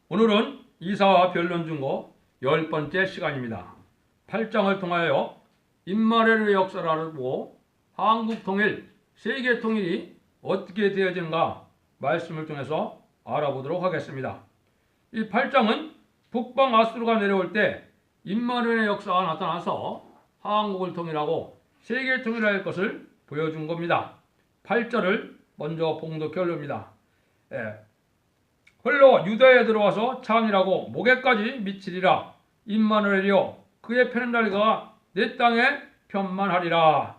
오늘은 이사와 변론중고 10번째 시간입니다. 8장을 통하여 임마누엘의 역사를 알아보고 한국 통일, 세계 통일이 어떻게 되어진가 말씀을 통해서 알아보도록 하겠습니다. 이 8장은 북방 아수르가 내려올 때 임마누엘의 역사가 나타나서 한국을 통일하고 세계 통일할 것을 보여준 겁니다. 8절을 먼저 봉독해 올립니다. 홀로 유다에 들어와서 창이라고 목에까지 미치리라. 임마누엘이여 그의 편한 날가 내 땅에 편만하리라.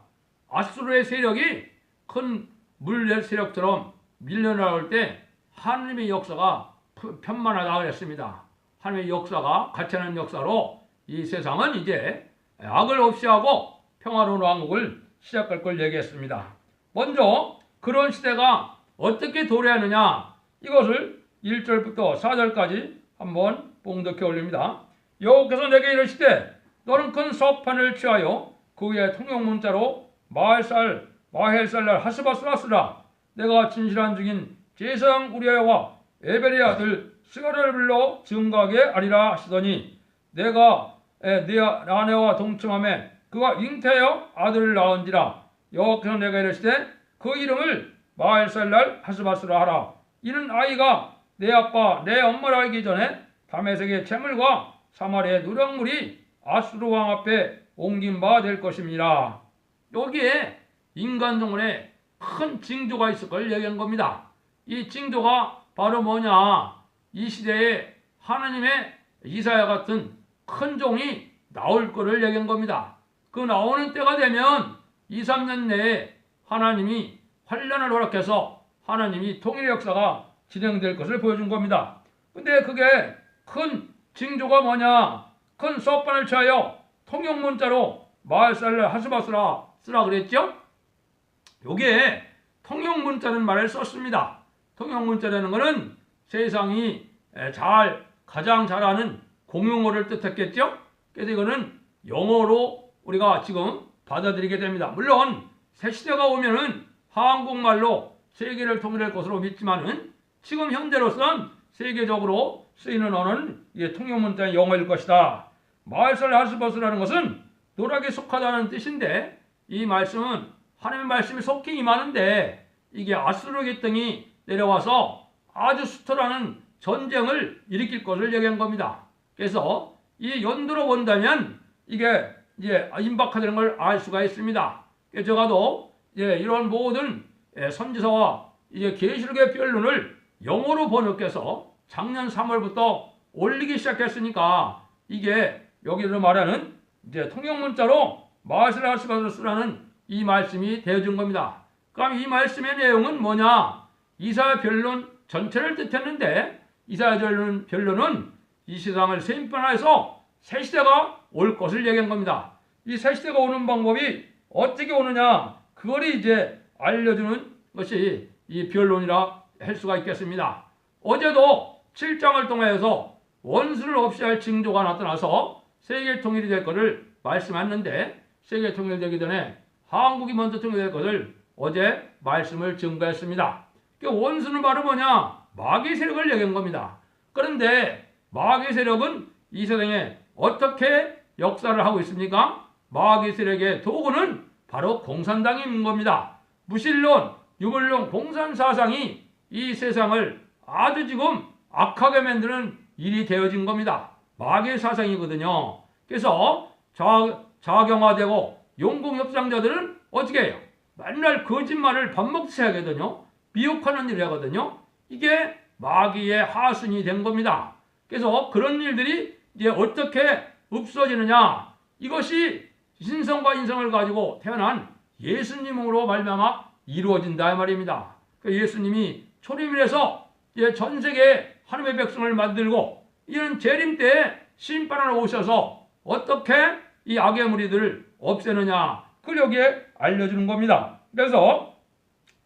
아수르의 세력이 큰 물 세력처럼 밀려나올 때 하나님의 역사가 편만하다 그랬습니다. 하나님의 역사가 가치하는 역사로 이 세상은 이제 악을 없이 하고 평화로운 왕국을 시작할 걸 얘기했습니다. 먼저 그런 시대가 어떻게 도래하느냐, 이것을 1절부터 4절까지 한번 봉독해 올립니다. 여호와께서 내게 이르시되 너는 큰 서판을 취하여 그 위에 통용문자로 마헬살날 하스바스라 쓰라. 내가 진실한 중인 제사장 우리아와 에벨의 아들 스가랴를 불러 증거하게 하리라 하시더니 내가 내 아내와 동침하며 그가 잉태하여 아들을 낳은지라. 여호와께서 내가 이르시되 그 이름을 마헬살날 하스바스라 하라. 이는 아이가 내 아빠 내 엄마를 알기 전에 다메섹의 재물과 사마리아의 누렁물이 아수르 왕 앞에 옮긴 바 될 것입니다. 여기에 인간 동물에 큰 징조가 있을 걸 얘기한 겁니다. 이 징조가 바로 뭐냐, 이 시대에 하나님의 이사야 같은 큰 종이 나올 거를 얘기한 겁니다. 그 나오는 때가 되면 2, 3년 내에 하나님이 환란을 허락해서 하나님이 통일의 역사가 진행될 것을 보여준 겁니다. 근데 그게 큰 징조가 뭐냐, 큰 서판을 취하여 통용문자로 마헬살날 하스바스라 쓰라 그랬죠? 요게 통용문자는 말을 썼습니다. 통용문자라는 것은 세상이 가장 잘하는 공용어를 뜻했겠죠? 그래서 이거는 영어로 우리가 지금 받아들이게 됩니다. 물론 새 시대가 오면은 한국말로 세계를 통일할 것으로 믿지만은 지금 현재로서는 세계적으로 쓰이는 언어는 통용문자의 영어일 것이다. 마헬살날 하스바스라는 것은 노락에 속하다는 뜻인데, 이 말씀은 하나님의 말씀이 속히 임하는데 이게 아수르 계통이 내려와서 아주 수탈하는 전쟁을 일으킬 것을 얘기한 겁니다. 그래서 이 연도로 본다면 이게 이제 임박하다는 걸 알 수가 있습니다. 그래서 제가도 이런 모든 선지서와 이제 계시록의 변론을 영어로 번역해서 작년 3월부터 올리기 시작했으니까 이게 여기서 말하는 이제 통용문자로 마헬살날 하스바스라 쓰라는 이 말씀이 되어진 겁니다. 그럼 이 말씀의 내용은 뭐냐? 이사야 변론 전체를 뜻했는데 이사야 변론은 이 세상을 세임판화해서 새 시대가 올 것을 얘기한 겁니다. 이 새 시대가 오는 방법이 어떻게 오느냐, 그걸 이제 알려주는 것이 이 변론이라 할 수가 있겠습니다. 어제도 7장을 통해서 원수를 없이 할 징조가 나타나서 세계 통일이 될 것을 말씀했는데, 세계 통일되기 전에 한국이 먼저 통일될 것을 어제 말씀을 증거했습니다. 그 원수는 바로 뭐냐? 마귀 세력을 얘기한 겁니다. 그런데 마귀 세력은 이 세상에 어떻게 역사를 하고 있습니까? 마귀 세력의 도구는 바로 공산당인 겁니다. 무신론, 유물론, 공산사상이 이 세상을 아주 지금 악하게 만드는 일이 되어진 겁니다. 마귀의 사상이거든요. 그래서 자경화되고 용공협상자들은 어떻게 해요? 맨날 거짓말을 밥 먹듯이 하거든요. 미혹하는 일을 하거든요. 이게 마귀의 하순이 된 겁니다. 그래서 그런 일들이 이제 어떻게 없어지느냐, 이것이 신성과 인성을 가지고 태어난 예수님으로 말미암아 이루어진다 말입니다. 예수님이 초림을 해서 전 세계 하나님의 백성을 만들고 이런 재림 때 심판하러 오셔서 어떻게 이 악의 무리들을 없애느냐, 그걸 여기에 알려주는 겁니다. 그래서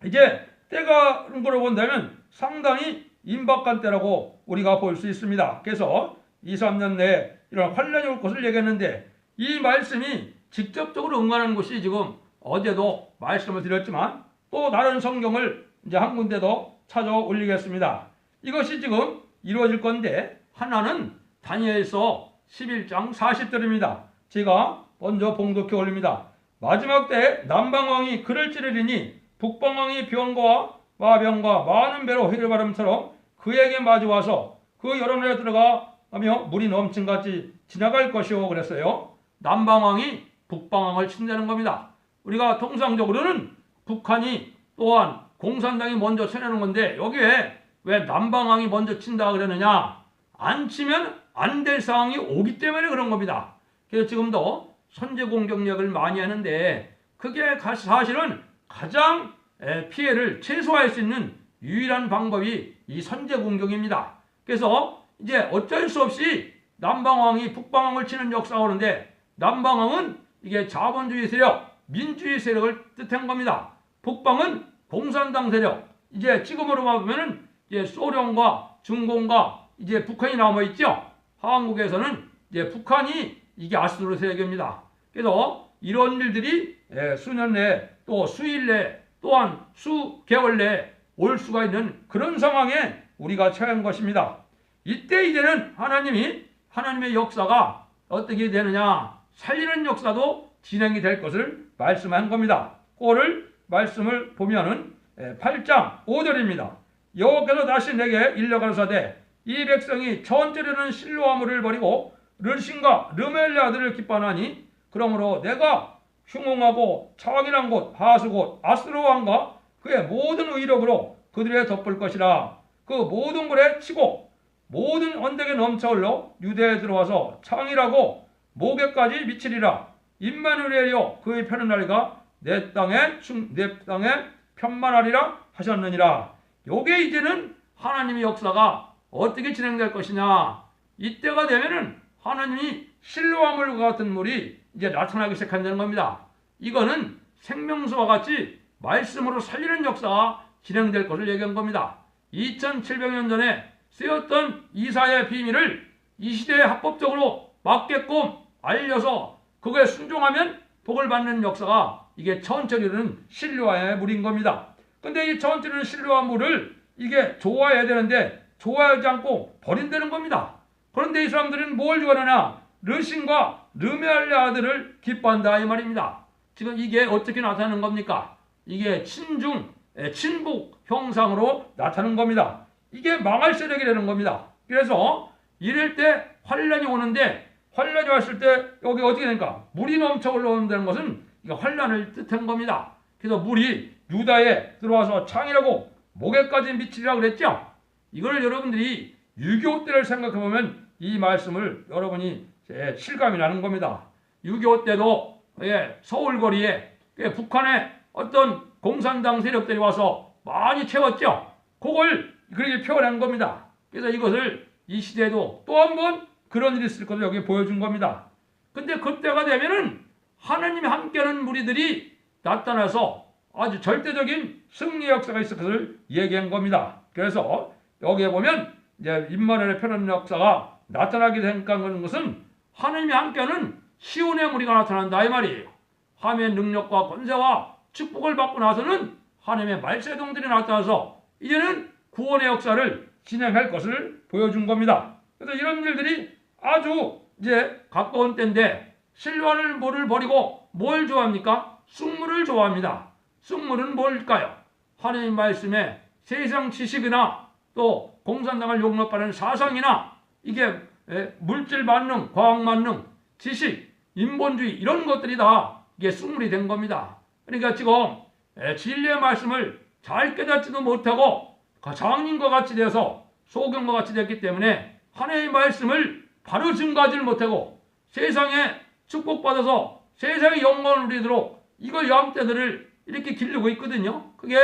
이제 때가 그런 본다면 상당히 임박한 때라고 우리가 볼 수 있습니다. 그래서 2, 3년 내에 이런 환란이 올 것을 얘기했는데 이 말씀이 직접적으로 응하는 것이 지금 어제도 말씀을 드렸지만 또 다른 성경을 이제 한 군데 더 찾아 올리겠습니다. 이것이 지금 이루어질 건데 하나는 다니엘서 11장 40절입니다. 제가 먼저 봉독해 올립니다. 마지막 때에 남방왕이 그를 찌르리니 북방왕이 병과 마병과 많은 배로 해를 바람처럼 그에게 마주와서 그 여론에 들어가며 물이 넘침같이 지나갈 것이오 그랬어요. 남방왕이 북방왕을 친다는 겁니다. 우리가 통상적으로는 북한이 또한 공산당이 먼저 쳐내는 건데 여기에 왜 남방왕이 먼저 친다 그러느냐? 안 치면 안 될 상황이 오기 때문에 그런 겁니다. 그래서 지금도 선제 공격력을 많이 하는데 그게 사실은 가장 피해를 최소화할 수 있는 유일한 방법이 이 선제 공격입니다. 그래서 이제 어쩔 수 없이 남방왕이 북방왕을 치는 역사가 오는데 남방왕은 이게 자본주의 세력, 민주주의 세력을 뜻한 겁니다. 북방은 공산당 세력. 이제 지금으로 보면은 이제 소련과 중공과 이제 북한이 남아 있죠. 한국에서는 이제 북한이 이게 아수르 세력입니다. 그래서 이런 일들이 수년 내 또 수일 내 또한 수개월 내에 올 수가 있는 그런 상황에 우리가 처한 것입니다. 이때 이제는 하나님의 역사가 어떻게 되느냐? 살리는 역사도 진행이 될 것을 말씀한 겁니다. 그거를 말씀을 보면은 8장 5절입니다. 여호와께서 다시 내게 일러 가라사대 이 백성이 천절에는 실로아물을 버리고 르신과 르멜의 아들을 기뻐하나니 그러므로 내가 흉흉하고 창이란 곳 하수 곧 아스로 왕과 그의 모든 의력으로 그들에 덮을 것이라. 그 모든 굴에 치고 모든 언덕에 넘쳐 흘러 유대에 들어와서 창이라고 모개까지 미치리라. 임마누엘이여 그의 편은 날가 내 땅에 편만하리라 하셨느니라. 요게 이제는 하나님의 역사가 어떻게 진행될 것이냐. 이때가 되면은 하나님이 실로아물 같은 물이 이제 나타나기 시작한다는 겁니다. 이거는 생명수와 같이 말씀으로 살리는 역사가 진행될 것을 얘기한 겁니다. 2700년 전에 쓰였던 이사야의 비밀을 이 시대에 합법적으로 맞게끔 알려서 그거에 순종하면 복을 받는 역사가 이게 천천히는 실로아의 물인 겁니다. 근데 이 천천히는 실로아 물을 이게 좋아해야 되는데 좋아하지 않고 버린다는 겁니다. 그런데 이 사람들은 뭘 좋아하느냐? 르신과 르메알의 아들을 기뻐한다 이 말입니다. 지금 이게 어떻게 나타나는 겁니까? 이게 친북 형상으로 나타나는 겁니다. 이게 망할 세력이라는 겁니다. 그래서 이럴 때 환란이 오는데 환란이 왔을 때 여기 어떻게 되니까 물이 넘쳐 올라온다는 것은 이게 환란을 뜻한 겁니다. 그래서 물이 유다에 들어와서 창이라고 목에까지 미치리라 그랬죠. 이걸 여러분들이 6.25 때를 생각해 보면 이 말씀을 여러분이 실감이 나는 겁니다. 6.25 때도 서울 거리에 북한의 어떤 공산당 세력들이 와서 많이 채웠죠. 그걸 그렇게 표현한 겁니다. 그래서 이것을 이 시대에도 또 한 번 그런 일이 있을 것을 여기 보여준 겁니다. 근데 그때가 되면은 하나님이 함께하는 무리들이 나타나서 아주 절대적인 승리 역사가 있을 것을 얘기한 겁니다. 그래서 여기에 보면 이제 임마누엘의 편한 역사가 나타나게 된 것은 하나님이 함께하는 시온의 무리가 나타난다 이 말이에요. 하나님의 능력과 권세와 축복을 받고 나서는 하나님의 말세동들이 나타나서 이제는 구원의 역사를 진행할 것을 보여준 겁니다. 그래서 이런 일들이 아주 이제 가까운 때인데 실로아물 물을 버리고 뭘 좋아합니까? 쑥물을 좋아합니다. 쑥물은 뭘까요? 하나님 말씀에 세상 지식이나 또 공산당을 용납하는 사상이나 이게 물질 만능, 과학 만능, 지식, 인본주의 이런 것들이 다 이게 쑥물이 된 겁니다. 그러니까 지금 진리의 말씀을 잘 깨닫지도 못하고 장인과 같이 돼서 소경과 같이 됐기 때문에 하나님의 말씀을 바로 증거하지를 못하고 세상에 축복받아서 세상의 영광을 누리도록 이거 양떼들을 이렇게 기르고 있거든요. 그게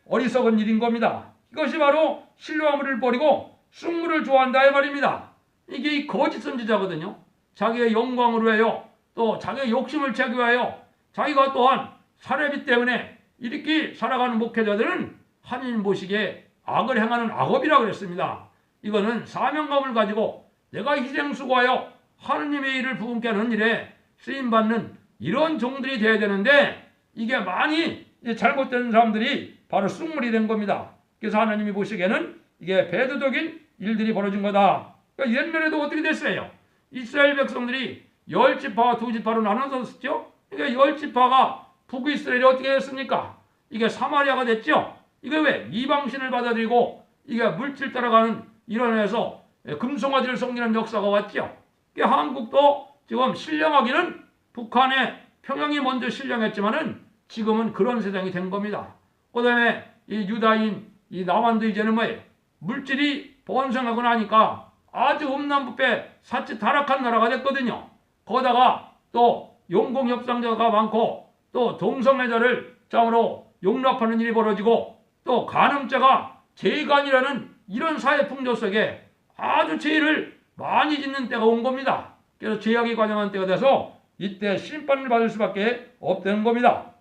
어리석은 일인 겁니다. 이것이 바로 실로아물을 버리고 쑥물을 좋아한다 이 말입니다. 이게 거짓 선지자거든요. 자기의 영광을 위하여 또 자기의 욕심을 채기 위하여 자기가 또한 사례비 때문에 이렇게 살아가는 목회자들은 하나님 보시기에 악을 행하는 악업이라고 그랬습니다. 이거는 사명감을 가지고 내가 희생수고하여 하나님의 일을 부흥케 하는 일에 쓰임받는 이런 종들이 되어야 되는데 이게 많이 잘못된 사람들이 바로 쑥물이 된 겁니다. 그래서 하나님이 보시기에는 이게 배도적인 일들이 벌어진 거다. 그러니까 옛날에도 어떻게 됐어요? 이스라엘 백성들이 10지파와 2지파로 나눠졌죠. 그러니까 10지파가 북이스라엘이 어떻게 됐습니까? 이게 사마리아가 됐죠. 이게 왜? 이방신을 받아들이고 이게 물질 따라가는 일원에서 금송아지를 섬기는 역사가 왔죠. 그러니까 한국도 지금 신령하기는 북한의 평양이 먼저 신령했지만은 지금은 그런 세상이 된 겁니다. 그 다음에 이 유다인, 이 남한도 이제는 뭐예요? 물질이 번성하고 나니까 아주 음란부패 사치 타락한 나라가 됐거든요. 거기다가 또 용공협상자가 많고 또 동성애자를 짱으로 용납하는 일이 벌어지고 또 간음죄가 재간이라는 이런 사회 풍조 속에 아주 죄를 많이 짓는 때가 온 겁니다. 그래서 죄악이 관영한 때가 돼서 이때 심판을 받을 수밖에 없다는 겁니다.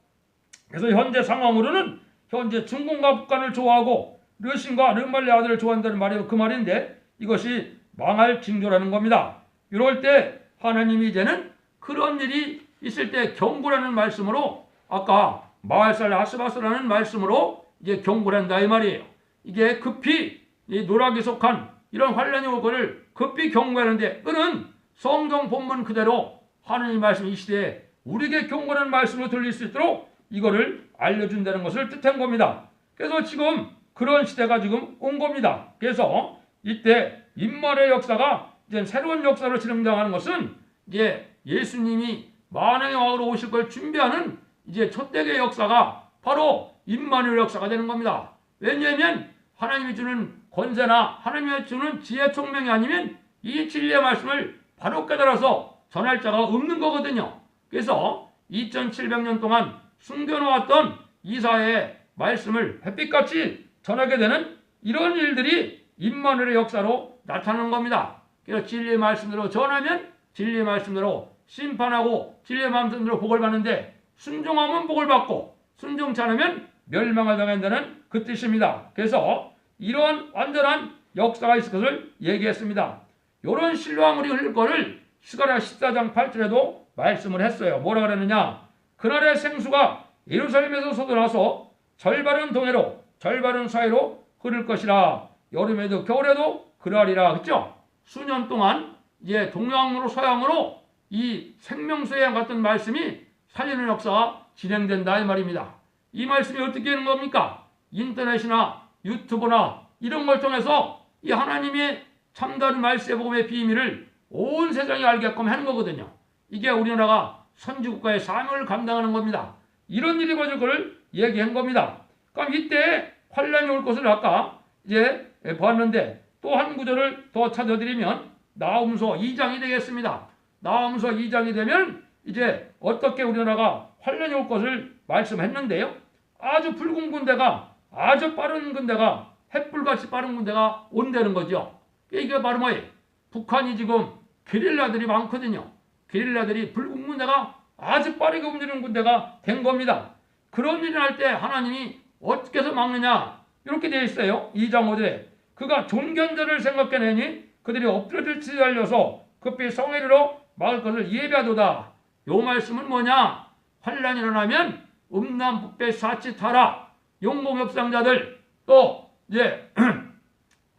그래서 현재 상황으로는 현재 중국과 북한을 좋아하고 르신과 르말리 아들을 좋아한다는 말이 그 말인데 이것이 망할 징조라는 겁니다. 이럴 때 하나님이 이제는 그런 일이 있을 때 경고라는 말씀으로 아까 마할살 아스바스라는 말씀으로 이제 경고를 한다 이 말이에요. 이게 급히 이 노락에 속한 이런 환란이 올 거를 급히 경고하는데 그는 성경 본문 그대로 하나님 말씀 이 시대에 우리에게 경고하는 말씀으로 들릴 수 있도록 이거를 알려준다는 것을 뜻한 겁니다. 그래서 지금 그런 시대가 지금 온 겁니다. 그래서 이때 임마누엘의 역사가 이제 새로운 역사로 진행당하는 것은 이제 예수님이 만왕의 왕으로 오실 걸 준비하는 이제 첫대의 역사가 바로 임마누엘 역사가 되는 겁니다. 왜냐하면 하나님이 주는 권세나 하나님이 주는 지혜 총명이 아니면 이 진리의 말씀을 바로 깨달아서 전할 자가 없는 거거든요. 그래서 2700년 동안 숨겨놓았던 이사야의 말씀을 햇빛같이 전하게 되는 이런 일들이 임마누엘의 역사로 나타나는 겁니다. 그래서 진리의 말씀대로 전하면 진리의 말씀대로 심판하고 진리의 말씀대로 복을 받는데 순종하면 복을 받고 순종치 않으면 멸망을 당한다는 그 뜻입니다. 그래서 이러한 완전한 역사가 있을 것을 얘기했습니다. 이런 신령함이 흘릴 것을 스가랴 14장 8절에도 말씀을 했어요. 뭐라 그러느냐? 그날의 생수가 예루살렘에서 솟아나서 절반은 동해로 절반은 서해로 흐를 것이라. 여름에도 겨울에도 그러하리라. 그렇죠? 수년 동안 이제 동양으로 서양으로 이 생명수에 같은 말씀이 살리는 역사가 진행된다 이 말입니다. 이 말씀이 어떻게 되는 겁니까? 인터넷이나 유튜브나 이런 걸 통해서 이 하나님의 참다른 말씀의 복음의 비밀을 온 세상이 알게끔 하는 거거든요. 이게 우리나라가 선지국가의 사명을 감당하는 겁니다. 이런 일이 벌어질 것을 얘기한 겁니다. 그럼 이때 환란이 올 것을 아까 이제 봤는데 또 한 구절을 더 찾아드리면 나훔서 2장이 되겠습니다. 나훔서 2장이 되면 이제 어떻게 우리나라가 환란이 올 것을 말씀했는데요. 아주 붉은 군대가 아주 빠른 군대가 햇불같이 빠른 군대가 온다는 거죠. 이게 바로 뭐예요? 북한이 지금 게릴라들이 많거든요. 게릴라들이 붉은 군대가 아주 빠르게 움직이는 군대가 된 겁니다. 그런 일을 할 때 하나님이 어떻게 해서 막느냐? 이렇게 되어 있어요. 2장 5절에 그가 존견자를 생각해내니 그들이 엎드려 듯이 달려서 급히 성회리로 막을 것을 예비하도다. 요 말씀은 뭐냐? 환란이 일어나면 음란부패 사치 타락 용공협상자들 또 이제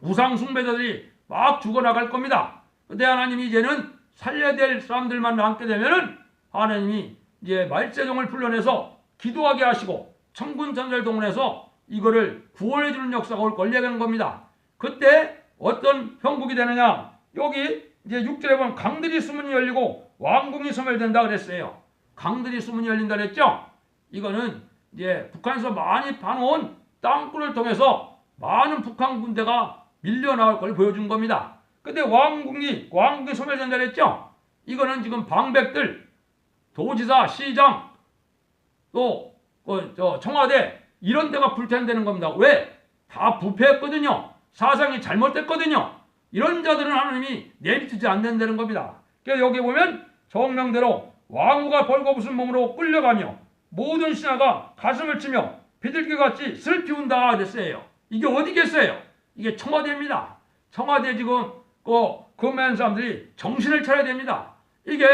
우상숭배자들이 막 죽어나갈 겁니다. 근데 하나님이 이제는 살려야 될 사람들만 남게 되면은 하나님이 이제 말세종을 불러내서 기도하게 하시고 천군 천사를 동원해서 이거를 구원해 주는 역사가 올 걸 얘기하는 겁니다. 그때 어떤 형국이 되느냐? 여기 이제 6절에 보면 강들이 수문이 열리고 왕궁이 소멸된다 그랬어요. 강들이 수문이 열린다 그랬죠? 이거는 이제 북한에서 많이 파놓은 땅굴을 통해서 많은 북한 군대가 밀려나올 걸 보여준 겁니다. 근데 왕궁이 소멸된다 그랬죠? 이거는 지금 방백들, 도지사, 시장, 또 청와대 이런 데가 불태운다는 겁니다. 왜? 다 부패했거든요. 사상이 잘못됐거든요. 이런 자들은 하나님이 내비두지 않는다는 겁니다. 그래서 여기 보면 정명대로 왕후가 벌거벗은 몸으로 끌려가며 모든 신하가 가슴을 치며 비둘기같이 슬피 운다 그랬어요. 이게 어디겠어요? 이게 청와대입니다. 청와대 지금 근무하는 사람들이 정신을 차려야 됩니다. 이게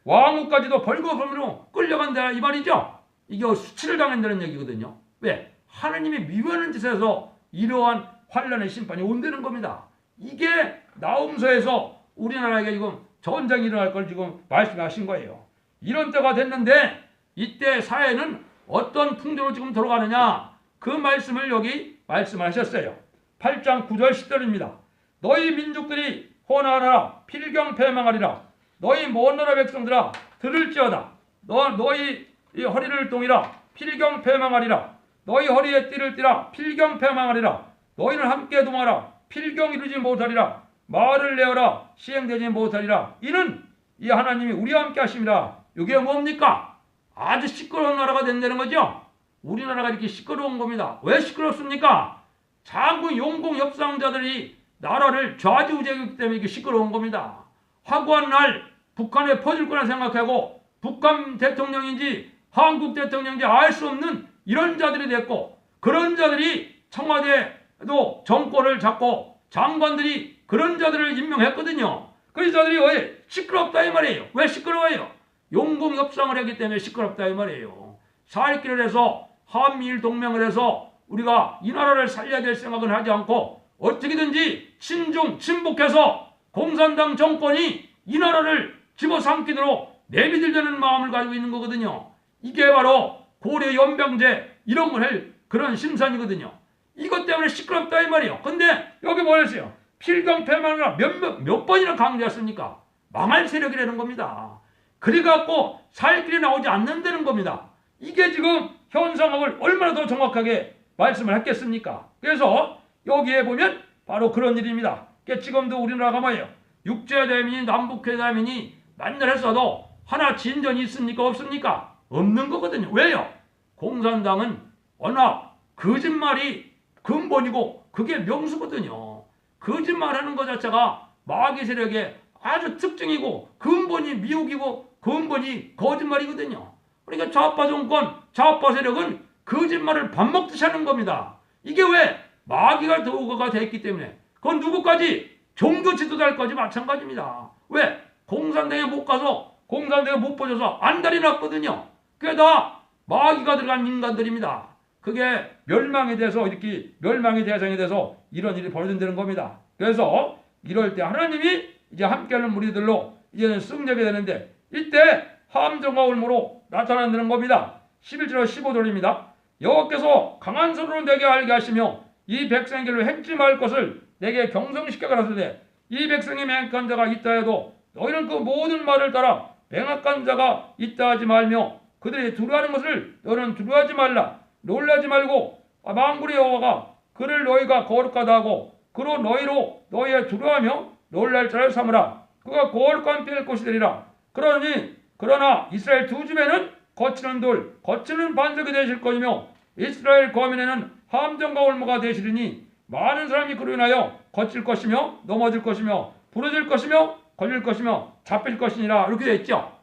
왕후까지도 벌거벗음으로 끌려간다 이 말이죠. 이게 수치를 당한다는 얘기거든요. 왜? 하나님이 미워하는 짓에서 이러한 환란의 심판이 온다는 겁니다. 이게 나움서에서 우리나라에게 지금 전쟁이 일어날 걸 지금 말씀하신 거예요. 이런 때가 됐는데 이때 사회는 어떤 풍조로 지금 들어가느냐, 그 말씀을 여기 말씀하셨어요. 8장 9절 10절입니다. 너희 민족들이 혼하라 필경 패망하리라. 너희 먼 나라 백성들아 들을지어다. 너희 이 허리를 동이라 필경 패망하리라. 너희 허리에 띠를 띠라 필경 패망하리라. 너희는 함께 동하라 필경 이루지 못하리라. 말을 내어라 시행되지 못하리라. 이는 이 하나님이 우리와 함께 하심이라. 이게 뭡니까? 아주 시끄러운 나라가 된다는 거죠. 우리나라가 이렇게 시끄러운 겁니다. 왜 시끄럽습니까? 자꾸 용공 협상자들이 나라를 좌지우지하기 때문에 이게 시끄러운 겁니다. 화구한 날 북한에 퍼질 거라 생각하고 북한 대통령인지 한국 대통령인지 알 수 없는 이런 자들이 됐고, 그런 자들이 청와대도 정권을 잡고 장관들이 그런 자들을 임명했거든요. 그 자들이 왜 시끄럽다 이 말이에요. 왜 시끄러워요? 용공 협상을 했기 때문에 시끄럽다 이 말이에요. 살기를 해서 한미일 동맹을 해서 우리가 이 나라를 살려야 될 생각은 하지 않고 어떻게든지 친중 친북해서 공산당 정권이 이 나라를 집어삼키도록 내비들려는 마음을 가지고 있는 거거든요. 이게 바로 고려 연병제 이런 걸 할 그런 심산이거든요. 이것 때문에 시끄럽다 이 말이에요. 근데 여기 뭐였어요? 필경패망이라 몇 번이나 강조했습니까? 망할 세력이라는 겁니다. 그래갖고 살 길이 나오지 않는다는 겁니다. 이게 지금 현 상황을 얼마나 더 정확하게 말씀을 했겠습니까? 그래서 여기에 보면 바로 그런 일입니다. 지금도 우리나라가 뭐예요? 육제대민이 남북회담이니 만날 했어도 하나 진전이 있습니까? 없습니까? 없는 거거든요. 왜요? 공산당은 워낙 거짓말이 근본이고 그게 명수거든요. 거짓말하는 것 자체가 마귀 세력의 아주 특징이고 근본이 미혹이고 근본이 거짓말이거든요. 그러니까 좌파 정권, 좌파 세력은 거짓말을 밥 먹듯이 하는 겁니다. 이게 왜? 마귀가 도구가 됐기 때문에. 그건 누구까지? 종교 지도자까지 마찬가지입니다. 왜? 공산당에 못 가서 공산당에 못 퍼져서 안달이 났거든요. 그게 다 마귀가 들어간 인간들입니다. 그게 멸망에 대해서 이렇게 멸망의 대상이 돼서 이런 일이 벌어진다는 겁니다. 그래서 이럴 때 하나님이 이제 함께하는 무리들로 이제는 승리하게 되는데 이때 함정과 울무로 나타난다는 겁니다. 11절 15절입니다. 여호와께서 강한 손으로 내게 알게 하시며 이 백성의 길로 행치 말 것을 내게 경성시켜 가라사대 이 백성의 맹악한 자가 있다 해도 너희는 그 모든 말을 따라 맹악한 자가 있다 하지 말며 그들이 두려워하는 것을 너는 두려워하지 말라. 놀라지 말고 만군의 여호와가 그를 너희가 거룩하다 하고 그로 너희로 너희의 두려워하며 놀랄 자를 삼으라. 그가 거룩한 될 것이 되리라. 그러나 이스라엘 두 집에는 거치는 돌 거치는 반석이 되실 것이며 이스라엘 거민에는 함정과 올무가 되시리니 많은 사람이 그로 인하여 거칠 것이며 넘어질 것이며 부러질 것이며 걸릴 것이며 잡힐 것이니라. 이렇게 되어 있죠.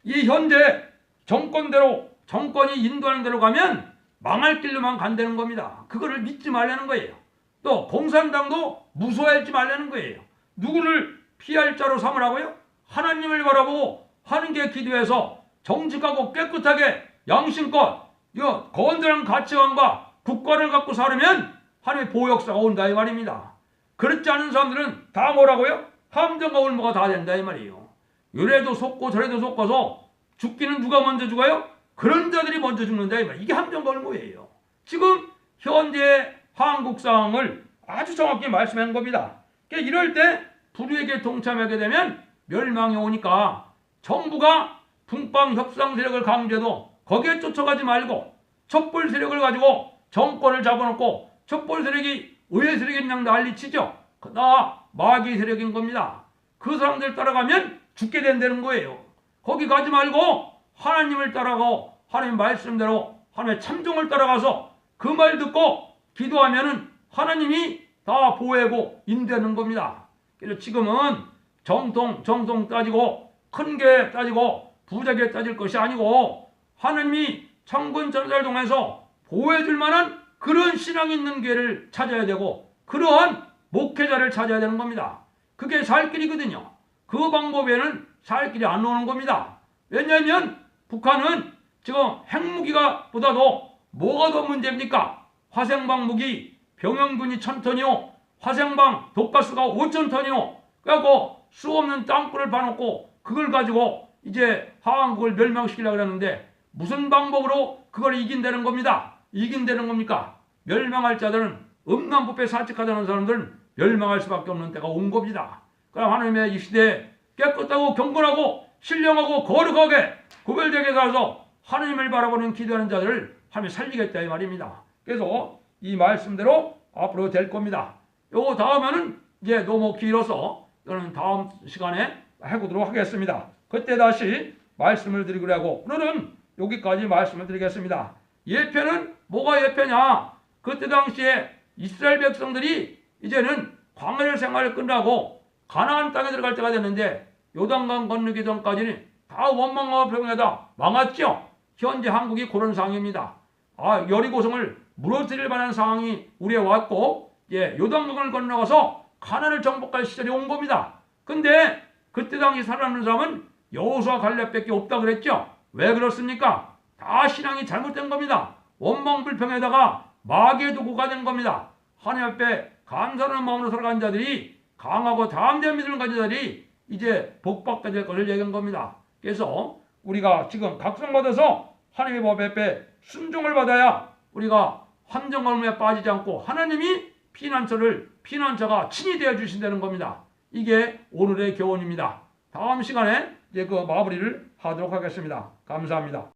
이 현재 정권이 인도하는 대로 가면 망할 길로만 간다는 겁니다. 그거를 믿지 말라는 거예요. 또 공산당도 무서워하지 말라는 거예요. 누구를 피할 자로 삼으라고요? 하나님을 바라보고 하는 게 기도해서 정직하고 깨끗하게 양심껏 건전한 가치관과 국가를 갖고 살으면 하나님의 보역사가 온다 이 말입니다. 그렇지 않은 사람들은 다 뭐라고요? 함정과 울무가 다 된다 이 말이에요. 요래도 속고 저래도 속고서 죽기는 누가 먼저 죽어요? 그런 자들이 먼저 죽는다 이 말이에요. 이게 함정과 울무예요. 지금 현재 한국 상황을 아주 정확히 말씀한 겁니다. 그러니까 이럴 때 불의에게 동참하게 되면 멸망이 오니까 정부가 북방 협상 세력을 강조해도 거기에 쫓아가지 말고 촛불 세력을 가지고 정권을 잡아놓고 촛불 세력이 의회 세력인 양 난리치죠. 나 마귀 세력인 겁니다. 그 사람들 따라가면 죽게 된다는 거예요. 거기 가지 말고 하나님을 따라가고 하나님 말씀대로 하나님의 참종을 따라가서 그 말 듣고 기도하면은 하나님이 다 보호하고 인도하는 겁니다. 그래서 지금은 정통 따지고 큰 게 따지고 부자게 따질 것이 아니고 하나님이 천군 천사를 통해서 보호해줄 만한 그런 신앙이 있는 교회를 찾아야 되고 그러한 목회자를 찾아야 되는 겁니다. 그게 살 길이거든요. 그 방법에는 살 길이 안 오는 겁니다. 왜냐하면 북한은 지금 핵무기가 보다도 뭐가 더 문제입니까? 화생방 무기, 병영군이 1000톤이요. 화생방 독가스가 5,000톤이요. 그래갖고 수 없는 땅굴을 파놓고 그걸 가지고 이제 한국을 멸망시키려고 그랬는데 무슨 방법으로 그걸 이긴다는 겁니다. 이긴다는 겁니까? 멸망할 자들은 음란부패 사직하자는 사람들은 멸망할 수밖에 없는 때가 온 겁니다. 그럼 하나님의 이 시대에 깨끗하고 경건하고 신령하고 거룩하게 구별되게 살아서 하나님을 바라보는 기도하는 자들을 하나님이 살리겠다 이 말입니다. 그래서 이 말씀대로 앞으로 될 겁니다. 요 다음에는 이제 너무 길어서 이거는 다음 시간에 해보도록 하겠습니다. 그때 다시 말씀을 드리기로 하고 오늘은 여기까지 말씀을 드리겠습니다. 예표는 뭐가 예표냐? 그때 당시에 이스라엘 백성들이 이제는 광야 생활을 끝나고 가나안 땅에 들어갈 때가 됐는데 요단강 건너기 전까지는 다 원망과 병에다 망했죠. 현재 한국이 그런 상황입니다. 여리고성을 무너뜨릴 만한 상황이 우리에 왔고 요단강을 건너가서 가나안을 정복할 시절이 온 겁니다. 근데 그때 당시 살아남는 사람은 여호수아 갈렙밖에 없다 그랬죠. 왜 그렇습니까? 다 신앙이 잘못된 겁니다. 원망불평에다가 마귀의 도구가 된 겁니다. 하나님 앞에 감사하는 마음으로 살아간 자들이 강하고 담대한 믿음을 가진 자들이 이제 복받게 될 것을 얘기한 겁니다. 그래서 우리가 지금 각성받아서 하나님의 법 앞에 순종을 받아야 우리가 함정함에 빠지지 않고 하나님이 피난처가 친히 되어 주신다는 겁니다. 이게 오늘의 교훈입니다. 다음 시간에 이제 그 마무리를 하도록 하겠습니다. 감사합니다.